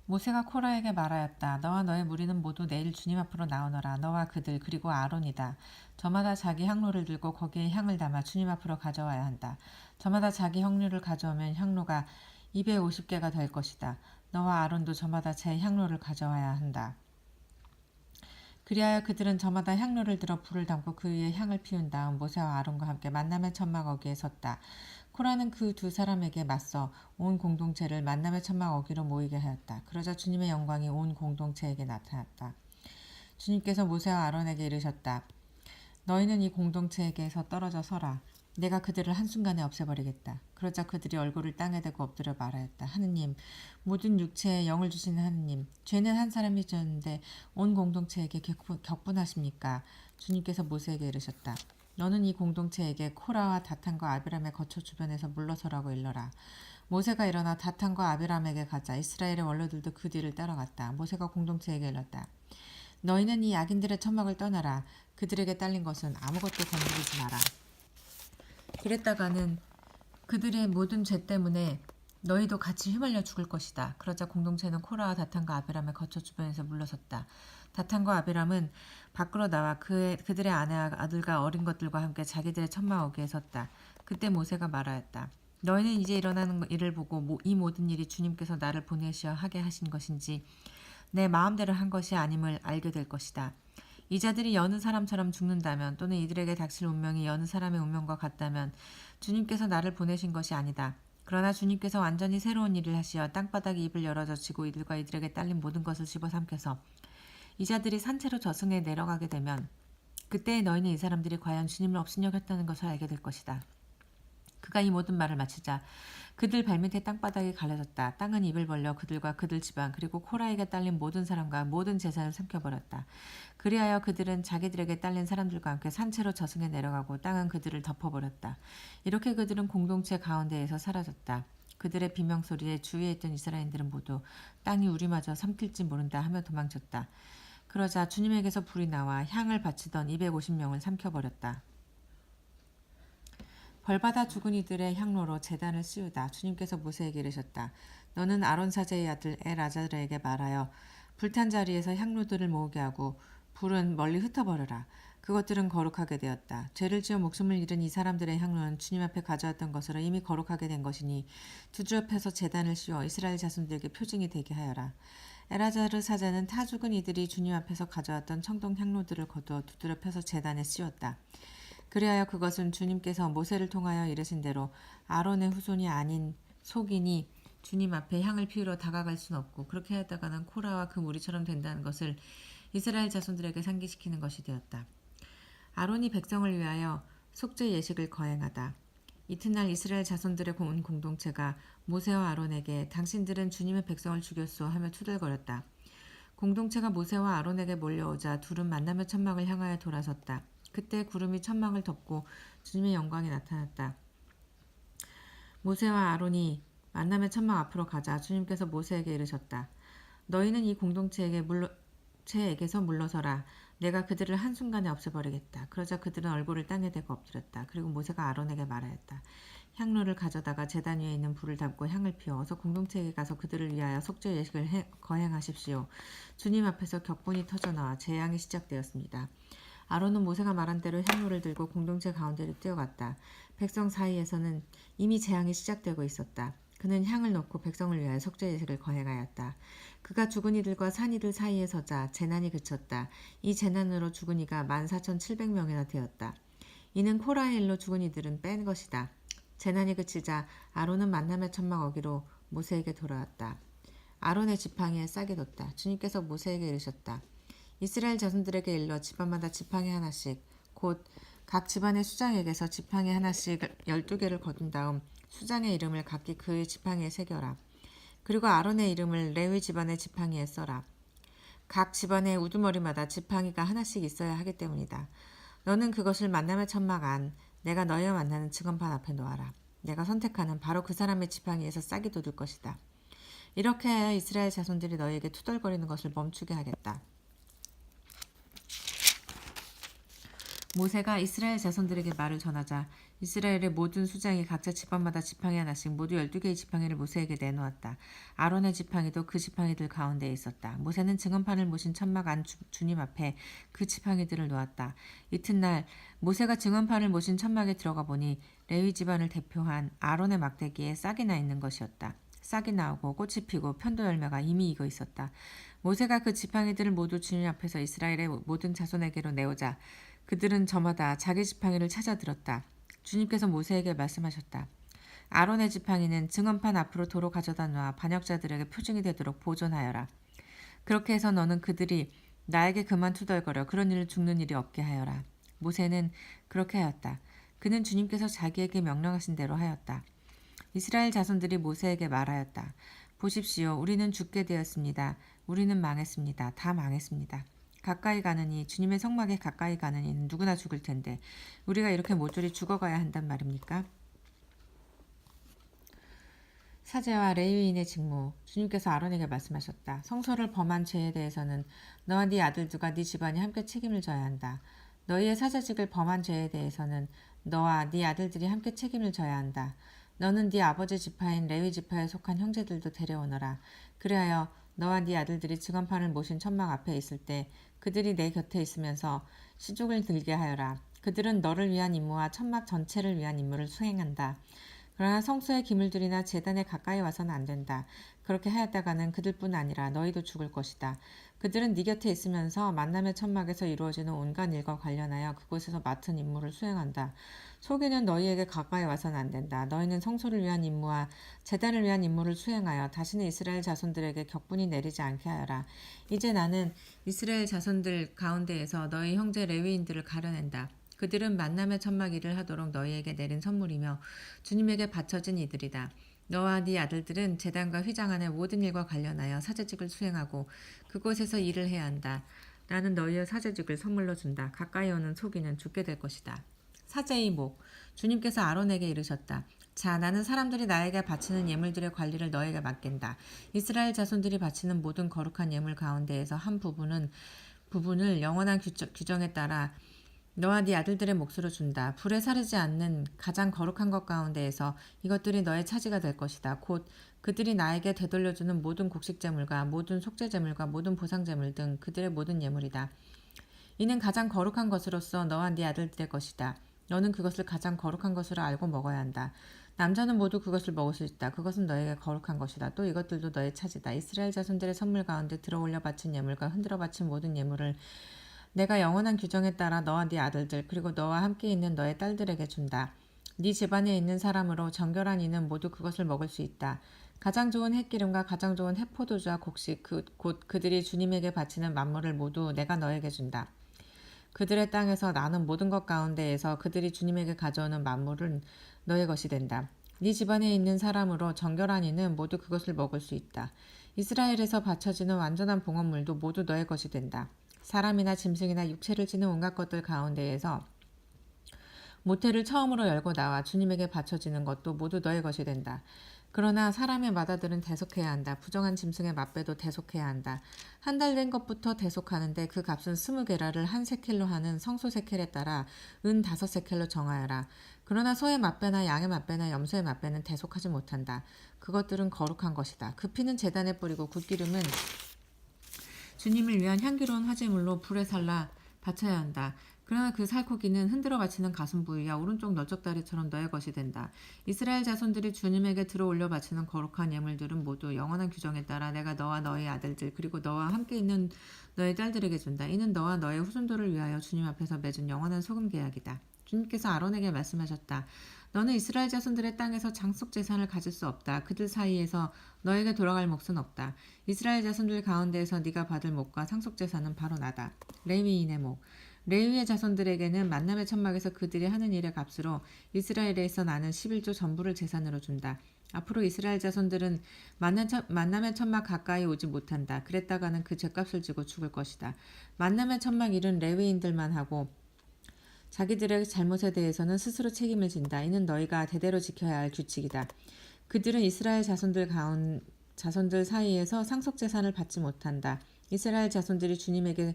모세가 코라에게 말하였다. 너와 너의 무리는 모두 내일 주님 앞으로 나오너라. 너와 그들 그리고 아론이다. 저마다 자기 향로를 들고 거기에 향을 담아 주님 앞으로 가져와야 한다. 저마다 자기 향로를 가져오면 향로가 250개가 될 것이다. 너와 아론도 저마다 제 향로를 가져와야 한다. 그리하여 그들은 저마다 향로를 들어 불을 담고 그 위에 향을 피운 다음 모세와 아론과 함께 만남의 천막 어귀에 섰다. 코라는 그 두 사람에게 맞서 온 공동체를 만남의 천막 어귀로 모이게 하였다. 그러자 주님의 영광이 온 공동체에게 나타났다. 주님께서 모세와 아론에게 이르셨다. 너희는 이 공동체에게서 떨어져 서라. 내가 그들을 한순간에 없애버리겠다. 그러자 그들이 얼굴을 땅에 대고 엎드려 말하였다. 하느님, 모든 육체에 영을 주시는 하느님, 죄는 한 사람이 지었는데 온 공동체에게 격분하십니까? 주님께서 모세에게 이르셨다. 너는 이 공동체에게 코라와 다탄과 아비람의 거처 주변에서 물러서라고 일러라. 모세가 일어나 다탄과 아비람에게 가자 이스라엘의 원로들도 그 뒤를 따라갔다. 모세가 공동체에게 일렀다. 너희는 이 악인들의 천막을 떠나라. 그들에게 딸린 것은 아무것도 건드리지 마라. 그랬다가는 그들의 모든 죄 때문에 너희도 같이 휘말려 죽을 것이다. 그러자 공동체는 코라와 다탄과 아비람의 거처 주변에서 물러섰다. 다탄과 아비람은 밖으로 나와 그들의 아내와 아들과 어린 것들과 함께 자기들의 천막 어귀에 섰다. 그때 모세가 말하였다. 너희는 이제 일어나는 일을 보고 이 모든 일이 주님께서 나를 보내시어 하게 하신 것인지 내 마음대로 한 것이 아님을 알게 될 것이다. 이 자들이 여느 사람처럼 죽는다면 또는 이들에게 닥칠 운명이 여느 사람의 운명과 같다면 주님께서 나를 보내신 것이 아니다. 그러나 주님께서 완전히 새로운 일을 하시어 땅바닥이 입을 열어 젖히고 이들과 이들에게 딸린 모든 것을 집어삼켜서 이 자들이 산채로 저승에 내려가게 되면 그때 너희는 이 사람들이 과연 주님을 업신여겼다는 것을 알게 될 것이다. 그가 이 모든 말을 마치자 그들 발밑에 땅바닥이 갈라졌다. 땅은 입을 벌려 그들과 그들 집안 그리고 코라에게 딸린 모든 사람과 모든 재산을 삼켜버렸다. 그리하여 그들은 자기들에게 딸린 사람들과 함께 산채로 저승에 내려가고 땅은 그들을 덮어버렸다. 이렇게 그들은 공동체 가운데에서 사라졌다. 그들의 비명소리에 주위에 있던 이스라엘인들은 모두 땅이 우리마저 삼킬지 모른다 하며 도망쳤다. 그러자 주님에게서 불이 나와 향을 바치던 250명을 삼켜버렸다. 벌받아 죽은 이들의 향로로 제단을 씌우다. 주님께서 모세에게 이르셨다. 너는 아론 사제의 아들 엘아자르에게 말하여 불탄 자리에서 향로들을 모으게 하고 불은 멀리 흩어버려라. 그것들은 거룩하게 되었다. 죄를 지어 목숨을 잃은 이 사람들의 향로는 주님 앞에 가져왔던 것으로 이미 거룩하게 된 것이니 두 주 옆에서 제단을 씌워 이스라엘 자손들에게 표징이 되게 하여라. 엘아자르 사제는 타 죽은 이들이 주님 앞에서 가져왔던 청동 향로들을 거두어 두드려 펴서 제단에 씌웠다. 그리하여 그것은 주님께서 모세를 통하여 이르신 대로 아론의 후손이 아닌 속인이 주님 앞에 향을 피우러 다가갈 순 없고 그렇게 하다가는 코라와 그 무리처럼 된다는 것을 이스라엘 자손들에게 상기시키는 것이 되었다. 아론이 백성을 위하여 속죄 예식을 거행하다. 이튿날 이스라엘 자손들의 온 공동체가 모세와 아론에게 당신들은 주님의 백성을 죽였소 하며 투덜거렸다. 공동체가 모세와 아론에게 몰려오자 둘은 만남의 천막을 향하여 돌아섰다. 그때 구름이 천막을 덮고 주님의 영광이 나타났다. 모세와 아론이 만남의 천막 앞으로 가자 주님께서 모세에게 이르셨다. 너희는 이 공동체에게서 물러서라. 내가 그들을 한순간에 없애버리겠다. 그러자 그들은 얼굴을 땅에 대고 엎드렸다. 그리고 모세가 아론에게 말하였다. 향로를 가져다가 제단 위에 있는 불을 담고 향을 피워 어서 공동체에게 가서 그들을 위하여 속죄 예식을 거행하십시오. 주님 앞에서 격분이 터져나와 재앙이 시작되었습니다. 아론은 모세가 말한 대로 향로를 들고 공동체 가운데로 뛰어갔다. 백성 사이에서는 이미 재앙이 시작되고 있었다. 그는 향을 넣고 백성을 위하여 속죄 예식을 거행하였다. 그가 죽은 이들과 산 이들 사이에 서자 재난이 그쳤다. 이 재난으로 죽은 이가 14,700명이나 되었다. 이는 코라의 일로 죽은 이들은 뺀 것이다. 재난이 그치자 아론은 만남의 천막 어기로 모세에게 돌아왔다. 아론의 지팡이에 싹이 돋다. 주님께서 모세에게 이르셨다. 이스라엘 자손들에게 일러 집안마다 지팡이 하나씩 곧 각 집안의 수장에게서 지팡이 하나씩 12개를 거둔 다음 수장의 이름을 각기 그의 지팡이에 새겨라. 그리고 아론의 이름을 레위 집안의 지팡이에 써라. 각 집안의 우두머리마다 지팡이가 하나씩 있어야 하기 때문이다. 너는 그것을 만남의 천막 안 내가 너희와 만나는 증언판 앞에 놓아라. 내가 선택하는 바로 그 사람의 지팡이에서 싹이 돋을 것이다. 이렇게 하여 이스라엘 자손들이 너희에게 투덜거리는 것을 멈추게 하겠다. 모세가 이스라엘 자손들에게 말을 전하자 이스라엘의 모든 수장이 각자 지파마다 지팡이 하나씩 모두 12개의 지팡이를 모세에게 내놓았다. 아론의 지팡이도 그 지팡이들 가운데에 있었다. 모세는 증언판을 모신 천막 안 주님 앞에 그 지팡이들을 놓았다. 이튿날 모세가 증언판을 모신 천막에 들어가 보니 레위 집안을 대표한 아론의 막대기에 싹이 나 있는 것이었다. 싹이 나오고 꽃이 피고 편도 열매가 이미 익어 있었다. 모세가 그 지팡이들을 모두 주님 앞에서 이스라엘의 모든 자손에게로 내오자 그들은 저마다 자기 지팡이를 찾아 들었다. 주님께서 모세에게 말씀하셨다. 아론의 지팡이는 증언판 앞으로 도로 가져다 놓아 반역자들에게 표징이 되도록 보존하여라. 그렇게 해서 너는 그들이 나에게 그만 투덜거려 그런 일을 죽는 일이 없게 하여라. 모세는 그렇게 하였다. 그는 주님께서 자기에게 명령하신 대로 하였다. 이스라엘 자손들이 모세에게 말하였다. 보십시오. 우리는 죽게 되었습니다. 우리는 망했습니다. 다 망했습니다. 가까이 가느니 주님의 성막에 가까이 가느니 누구나 죽을 텐데 우리가 이렇게 모조리 죽어가야 한단 말입니까? 사제와 레위인의 직무. 주님께서 아론에게 말씀하셨다. 성소를 범한 죄에 대해서는 너와 네 아들들과 네 집안이 함께 책임을 져야 한다. 너희의 사제직을 범한 죄에 대해서는 너와 네 아들들이 함께 책임을 져야 한다. 너는 네 아버지 지파인 레위 지파에 속한 형제들도 데려오너라. 그리하여 너와 네 아들들이 증언판을 모신 천막 앞에 있을 때 그들이 내 곁에 있으면서 시족을 들게 하여라. 그들은 너를 위한 임무와 천막 전체를 위한 임무를 수행한다. 그러나 성소의 기물들이나 제단에 가까이 와서는 안 된다. 그렇게 하였다가는 그들뿐 아니라 너희도 죽을 것이다. 그들은 네 곁에 있으면서 만남의 천막에서 이루어지는 온갖 일과 관련하여 그곳에서 맡은 임무를 수행한다. 소기는 너희에게 가까이 와서는 안 된다. 너희는 성소를 위한 임무와 제단을 위한 임무를 수행하여 다시는 이스라엘 자손들에게 격분이 내리지 않게 하여라. 이제 나는 이스라엘 자손들 가운데에서 너희 형제 레위인들을 가려낸다. 그들은 만남의 천막 일을 하도록 너희에게 내린 선물이며 주님에게 바쳐진 이들이다. 너와 네 아들들은 제단과 휘장 안의 모든 일과 관련하여 사제직을 수행하고 그곳에서 일을 해야 한다. 나는 너희의 사제직을 선물로 준다. 가까이 오는 소기는 죽게 될 것이다. 사제의 목. 주님께서 아론에게 이르셨다. 자, 나는 사람들이 나에게 바치는 예물들의 관리를 너에게 맡긴다. 이스라엘 자손들이 바치는 모든 거룩한 예물 가운데에서 한 부분을 영원한 규정에 따라 너와 네 아들들의 몫으로 준다. 불에 사르지 않는 가장 거룩한 것 가운데에서 이것들이 너의 차지가 될 것이다. 곧 그들이 나에게 되돌려주는 모든 곡식제물과 모든 속죄제물과 모든 보상제물 등 그들의 모든 예물이다. 이는 가장 거룩한 것으로서 너와 네 아들들의 것이다. 너는 그것을 가장 거룩한 것으로 알고 먹어야 한다. 남자는 모두 그것을 먹을 수 있다. 그것은 너에게 거룩한 것이다. 또 이것들도 너의 차지다. 이스라엘 자손들의 선물 가운데 들어올려 바친 예물과 흔들어 바친 모든 예물을 내가 영원한 규정에 따라 너와 네 아들들 그리고 너와 함께 있는 너의 딸들에게 준다. 네 집안에 있는 사람으로 정결한 이는 모두 그것을 먹을 수 있다. 가장 좋은 햇기름과 가장 좋은 햇포도주와 곡식 곧 그들이 주님에게 바치는 만물을 모두 내가 너에게 준다. 그들의 땅에서 나는 모든 것 가운데에서 그들이 주님에게 가져오는 만물은 너의 것이 된다. 네 집안에 있는 사람으로 정결한 이는 모두 그것을 먹을 수 있다. 이스라엘에서 바쳐지는 완전한 봉헌물도 모두 너의 것이 된다. 사람이나 짐승이나 육체를 지는 온갖 것들 가운데에서 모태를 처음으로 열고 나와 주님에게 바쳐지는 것도 모두 너의 것이 된다. 그러나 사람의 맏아들은 대속해야 한다. 부정한 짐승의 맏배도 대속해야 한다. 한 달 된 것부터 대속하는데 그 값은 20게라를 한 세켈로 하는 성소 세켈에 따라 은 5세켈로 정하여라. 그러나 소의 맏배나 양의 맏배나 염소의 맏배는 대속하지 못한다. 그것들은 거룩한 것이다. 그 피는 제단에 뿌리고 굿기름은 주님을 위한 향기로운 화제물로 불에 살라 바쳐야 한다. 그러나 그 살코기는 흔들어 바치는 가슴 부위야 오른쪽 넓적다리처럼 너의 것이 된다. 이스라엘 자손들이 주님에게 들어올려 바치는 거룩한 예물들은 모두 영원한 규정에 따라 내가 너와 너의 아들들 그리고 너와 함께 있는 너의 딸들에게 준다. 이는 너와 너의 후손들을 위하여 주님 앞에서 맺은 영원한 소금 계약이다. 주님께서 아론에게 말씀하셨다. 너는 이스라엘 자손들의 땅에서 장속 재산을 가질 수 없다. 그들 사이에서 너에게 돌아갈 몫은 없다. 이스라엘 자손들 가운데에서 네가 받을 몫과 상속 재산은 바로 나다. 레위인의 몫. 레위의 자손들에게는 만남의 천막에서 그들이 하는 일의 값으로 이스라엘에서 나는 11조 전부를 재산으로 준다. 앞으로 이스라엘 자손들은 만남의 천막 가까이 오지 못한다. 그랬다가는 그 죄값을 지고 죽을 것이다. 만남의 천막 일은 레위인들만 하고 자기들의 잘못에 대해서는 스스로 책임을 진다. 이는 너희가 대대로 지켜야 할 규칙이다. 그들은 이스라엘 자손들 사이에서 상속재산을 받지 못한다. 이스라엘 자손들이 주님에게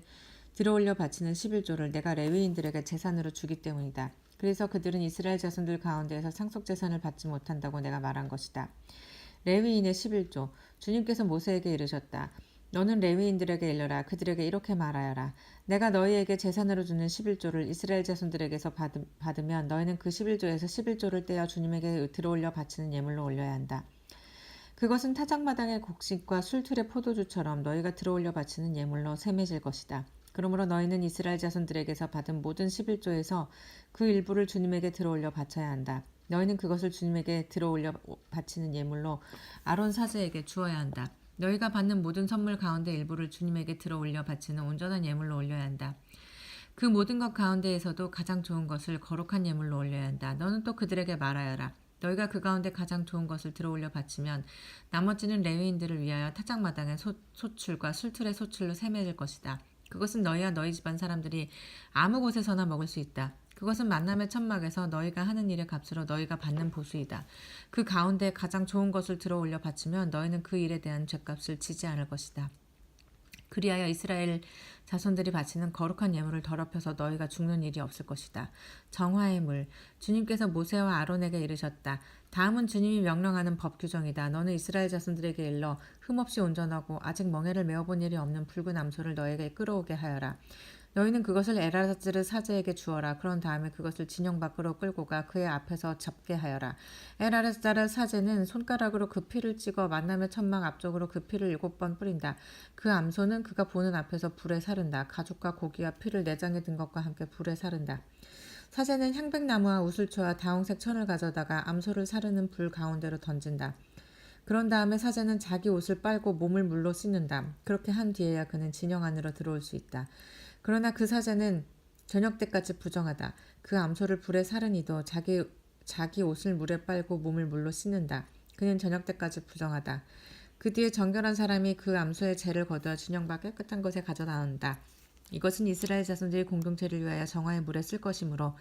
들어올려 바치는 11조를 내가 레위인들에게 제산으로 주기 때문이다. 그래서 그들은 이스라엘 자손들 가운데에서 상속제산을 받지 못한다고 내가 말한 것이다. 레위인의 11조. 주님께서 모세에게 이르셨다. 너는 레위인들에게 일러라. 그들에게 이렇게 말하여라. 내가 너희에게 제산으로 주는 11조를 이스라엘 자손들에게서 받으면 너희는 그 11조에서 11조를 떼어 주님에게 들어올려 바치는 예물로 올려야 한다. 그것은 타작마당의 곡식과 술틀의 포도주처럼 너희가 들어올려 바치는 예물로 셈해질 것이다. 그러므로 너희는 이스라엘 자손들에게서 받은 모든 11조에서 그 일부를 주님에게 들어올려 바쳐야 한다. 너희는 그것을 주님에게 들어올려 바치는 예물로 아론 사제에게 주어야 한다. 너희가 받는 모든 선물 가운데 일부를 주님에게 들어올려 바치는 온전한 예물로 올려야 한다. 그 모든 것 가운데에서도 가장 좋은 것을 거룩한 예물로 올려야 한다. 너는 또 그들에게 말하여라. 너희가 그 가운데 가장 좋은 것을 들어올려 바치면 나머지는 레위인들을 위하여 타작마당의 소출과 술틀의 소출로 셈해질 것이다. 그것은 너희와 너희 집안 사람들이 아무 곳에서나 먹을 수 있다. 그것은 만남의 천막에서 너희가 하는 일의 값으로 너희가 받는 보수이다. 그 가운데 가장 좋은 것을 들어올려 바치면 너희는 그 일에 대한 죗값을 지지 않을 것이다. 그리하여 이스라엘 자손들이 바치는 거룩한 예물을 더럽혀서 너희가 죽는 일이 없을 것이다. 정화의 물. 주님께서 모세와 아론에게 이르셨다. 다음은 주님이 명령하는 법 규정이다. 너는 이스라엘 자손들에게 일러 흠없이 온전하고 아직 멍에를 메어본 일이 없는 붉은 암소를 너에게 끌어오게 하여라. 너희는 그것을 엘아자르 사제에게 주어라. 그런 다음에 그것을 진영 밖으로 끌고 가 그의 앞에서 잡게 하여라. 엘아자르 사제는 손가락으로 그 피를 찍어 만남의 천막 앞쪽으로 그 피를 7번 뿌린다. 그 암소는 그가 보는 앞에서 불에 사른다. 가죽과 고기와 피를 내장에 든 것과 함께 불에 사른다. 사제는 향백나무와 우슬초와 다홍색 천을 가져다가 암소를 사르는 불 가운데로 던진다. 그런 다음에 사제는 자기 옷을 빨고 몸을 물로 씻는다. 그렇게 한 뒤에야 그는 진영 안으로 들어올 수 있다. 그러나 그 사제는 저녁 때까지 부정하다. 그 암소를 불에 사르니도 자기 옷을 물에 빨고 몸을 물로 씻는다. 그는 저녁 때까지 부정하다. 그 뒤에 정결한 사람이 그 암소의 죄를 거두어 진영 밖 깨끗한 곳에 가져다 놓는다. 이것은 이스라엘 자손들이 공동체를 위하여 정화의 물에 쓸 것이므로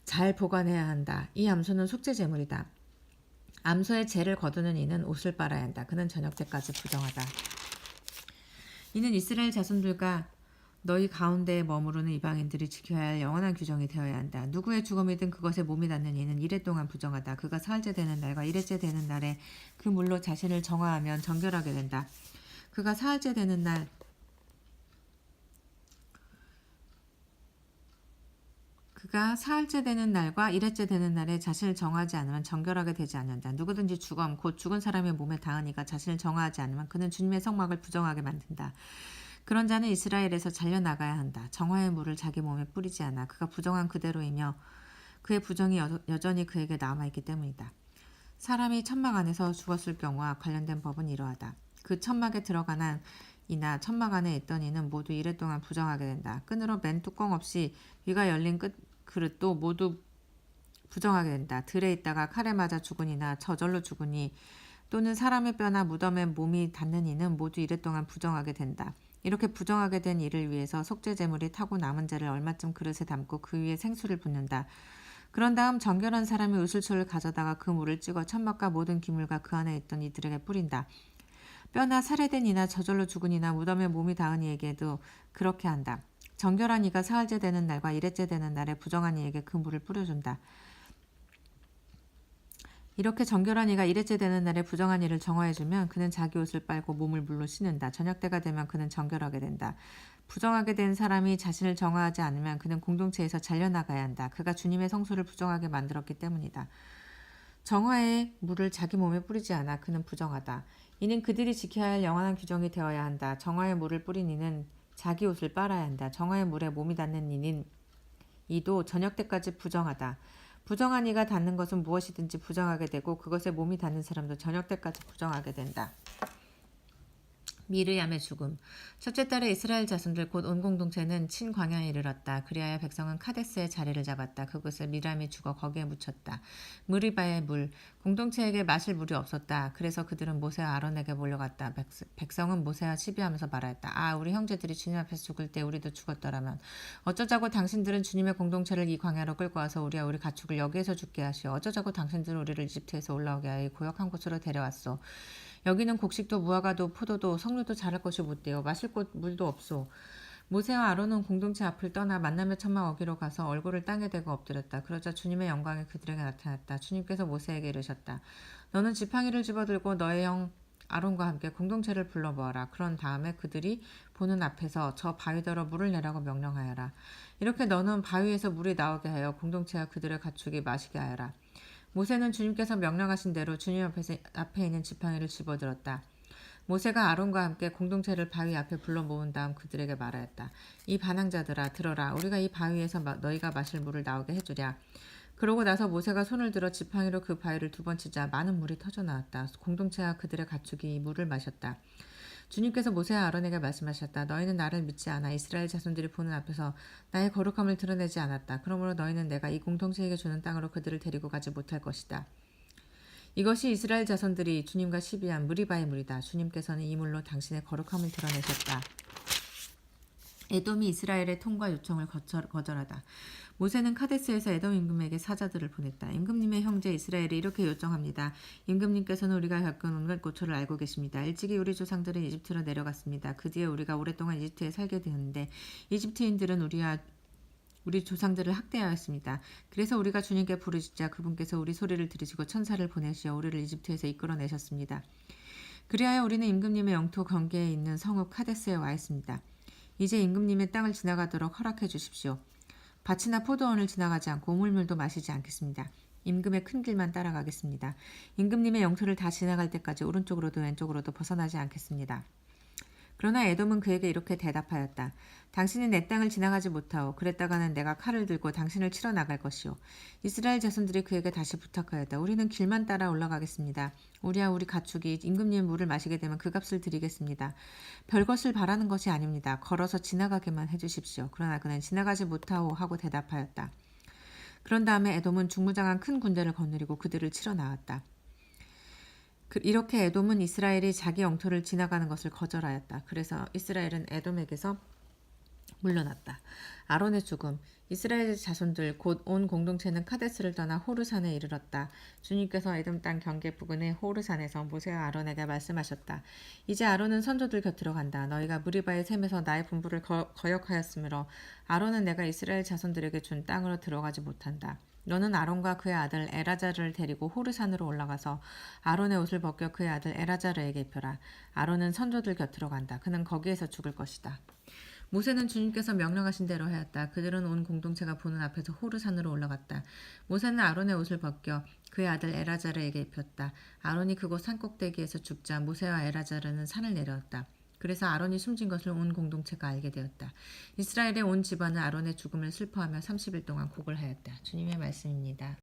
잘 보관해야 한다. 이 암소는 속죄 제물이다. 암소의 죄를 거두는 이는 옷을 빨아야 한다. 그는 저녁 때까지 부정하다. 이는 이스라엘 자손들과 너희 가운데에 머무르는 이방인들이 지켜야 할 영원한 규정이 되어야 한다. 누구의 죽음이든 그것에 몸이 닿는 이는 이래 동안 부정하다. 그가 사흘째 되는 날과 일회째 되는 날에 그 물로 자신을 정화하면 정결하게 된다. 그가 사흘째 되는 날과 일회째 되는 날에 자신을 정하지 않으면 정결하게 되지 않는다. 누구든지 곧 죽은 사람의 몸에 닿으니까 자신을 정하지 않으면 그는 주님의 성막을 부정하게 만든다. 그런 자는 이스라엘에서 잘려나가야 한다. 정화의 물을 자기 몸에 뿌리지 않아. 그가 부정한 그대로이며 그의 부정이 여전히 그에게 남아있기 때문이다. 사람이 천막 안에서 죽었을 경우와 관련된 법은 이러하다. 그 천막에 들어가는 이나 천막 안에 있던 이는 모두 이래 동안 부정하게 된다. 끈으로 맨 뚜껑 없이 위가 열린 그릇도 모두 부정하게 된다. 들에 있다가 칼에 맞아 죽은 이나 저절로 죽은 이 또는 사람의 뼈나 무덤에 몸이 닿는 이는 모두 이래 동안 부정하게 된다. 이렇게 부정하게 된 이를 위해서 속죄 제물이 타고 남은 자를 얼마쯤 그릇에 담고 그 위에 생수를 붓는다. 그런 다음 정결한 사람이 우슬초를 가져다가 그 물을 찍어 천막과 모든 기물과 그 안에 있던 이들에게 뿌린다. 뼈나 살해된 이나 저절로 죽은 이나 무덤에 몸이 닿은 이에게도 그렇게 한다. 정결한 이가 사흘째 되는 날과 일회째 되는 날에 부정한 이에게 그 물을 뿌려준다. 이렇게 정결한 이가 일회째 되는 날에 부정한 이를 정화해주면 그는 자기 옷을 빨고 몸을 물로 씻는다. 저녁 때가 되면 그는 정결하게 된다. 부정하게 된 사람이 자신을 정화하지 않으면 그는 공동체에서 잘려나가야 한다. 그가 주님의 성소를 부정하게 만들었기 때문이다. 정화의 물을 자기 몸에 뿌리지 않아 그는 부정하다. 이는 그들이 지켜야 할 영원한 규정이 되어야 한다. 정화의 물을 뿌린 이는 자기 옷을 빨아야 한다. 정화의 물에 몸이 닿는 이도 저녁 때까지 부정하다. 부정한 이가 닿는 것은 무엇이든지 부정하게 되고 그것에 몸이 닿는 사람도 저녁 때까지 부정하게 된다. 미르얌의 죽음. 첫째 달에 이스라엘 자손들 곧 온 공동체는 친광야에 이르렀다. 그리하여 백성은 카데스의 자리를 잡았다. 그곳에 미람이 죽어 거기에 묻혔다. 무리바의 물. 공동체에게 마실 물이 없었다. 그래서 그들은 모세와 아론에게 몰려갔다. 백성은 모세와 시비하면서 말하였다. 아, 우리 형제들이 주님 앞에서 죽을 때 우리도 죽었더라면 어쩌자고 당신들은 주님의 공동체를 이 광야로 끌고 와서 우리와 우리 가축을 여기에서 죽게 하시오. 어쩌자고 당신들은 우리를 이집트에서 올라오게 하여 이 고역한 곳으로 데려왔소. 여기는 곡식도 무화과도 포도도 석류도 자랄 것이 못되어 마실 물도 없소. 모세와 아론은 공동체 앞을 떠나 만남의 천막 어기로 가서 얼굴을 땅에 대고 엎드렸다. 그러자 주님의 영광이 그들에게 나타났다. 주님께서 모세에게 이르셨다. 너는 지팡이를 집어들고 너의 형 아론과 함께 공동체를 불러 모아라. 그런 다음에 그들이 보는 앞에서 저 바위더러 물을 내라고 명령하여라. 이렇게 너는 바위에서 물이 나오게 하여 공동체와 그들의 가축이 마시게 하여라. 모세는 주님께서 명령하신 대로 주님 앞에 있는 지팡이를 집어들었다. 모세가 아론과 함께 공동체를 바위 앞에 불러 모은 다음 그들에게 말하였다. 이 반항자들아 들어라. 우리가 이 바위에서 너희가 마실 물을 나오게 해주랴. 그러고 나서 모세가 손을 들어 지팡이로 그 바위를 2번 치자 많은 물이 터져 나왔다. 공동체와 그들의 가축이 이 물을 마셨다. 주님께서 모세와 아론에게 말씀하셨다. 너희는 나를 믿지 않아 이스라엘 자손들이 보는 앞에서 나의 거룩함을 드러내지 않았다. 그러므로 너희는 내가 이 공동체에게 주는 땅으로 그들을 데리고 가지 못할 것이다. 이것이 이스라엘 자손들이 주님과 시비한 무리바의 물이다. 주님께서는 이 물로 당신의 거룩함을 드러내셨다. 에돔이 이스라엘의 통과 요청을 거절하다. 모세는 카데스에서 에돔 임금에게 사자들을 보냈다. 임금님의 형제 이스라엘이 이렇게 요청합니다. 임금님께서는 우리가 겪은 온갖 고초를 알고 계십니다. 일찍이 우리 조상들은 이집트로 내려갔습니다. 그 뒤에 우리가 오랫동안 이집트에 살게 되었는데 이집트인들은 우리 조상들을 학대하였습니다. 그래서 우리가 주님께 부르짖자 그분께서 우리 소리를 들으시고 천사를 보내시어 우리를 이집트에서 이끌어내셨습니다. 그리하여 우리는 임금님의 영토 경계에 있는 성읍 카데스에 와 있습니다. 이제 임금님의 땅을 지나가도록 허락해 주십시오. 밭이나 포도원을 지나가지 않고 우물물도 마시지 않겠습니다. 임금의 큰 길만 따라가겠습니다. 임금님의 영토를 다 지나갈 때까지 오른쪽으로도 왼쪽으로도 벗어나지 않겠습니다. 그러나 에돔은 그에게 이렇게 대답하였다. 당신은 내 땅을 지나가지 못하오. 그랬다가는 내가 칼을 들고 당신을 치러 나갈 것이오. 이스라엘 자손들이 그에게 다시 부탁하였다. 우리는 길만 따라 올라가겠습니다. 우리와 우리 가축이 임금님의 물을 마시게 되면 그 값을 드리겠습니다. 별것을 바라는 것이 아닙니다. 걸어서 지나가게만 해주십시오. 그러나 그는 지나가지 못하오 하고 대답하였다. 그런 다음에 에돔은 중무장한 큰 군대를 거느리고 그들을 치러 나왔다. 이렇게 에돔은 이스라엘이 자기 영토를 지나가는 것을 거절하였다. 그래서 이스라엘은 에돔에게서 물러났다. 아론의 죽음. 이스라엘 자손들 곧 온 공동체는 카데스를 떠나 호르산에 이르렀다. 주님께서 에돔 땅 경계 부근의 호르산에서 모세와 아론에게 말씀하셨다. 이제 아론은 선조들 곁으로 간다. 너희가 무리바의 샘에서 나의 분부를 거역하였으므로 아론은 내가 이스라엘 자손들에게 준 땅으로 들어가지 못한다. 너는 아론과 그의 아들 엘아자르를 데리고 호르산으로 올라가서 아론의 옷을 벗겨 그의 아들 엘아자르에게 입혀라. 아론은 선조들 곁으로 간다. 그는 거기에서 죽을 것이다. 모세는 주님께서 명령하신 대로 하였다. 그들은 온 공동체가 보는 앞에서 호르산으로 올라갔다. 모세는 아론의 옷을 벗겨 그의 아들 엘아자르에게 입혔다. 아론이 그곳 산꼭대기에서 죽자 모세와 엘아자르는 산을 내려왔다. 그래서 아론이 숨진 것을 온 공동체가 알게 되었다. 이스라엘의 온 집안은 아론의 죽음을 슬퍼하며 30일 동안 곡을 하였다. 주님의 말씀입니다.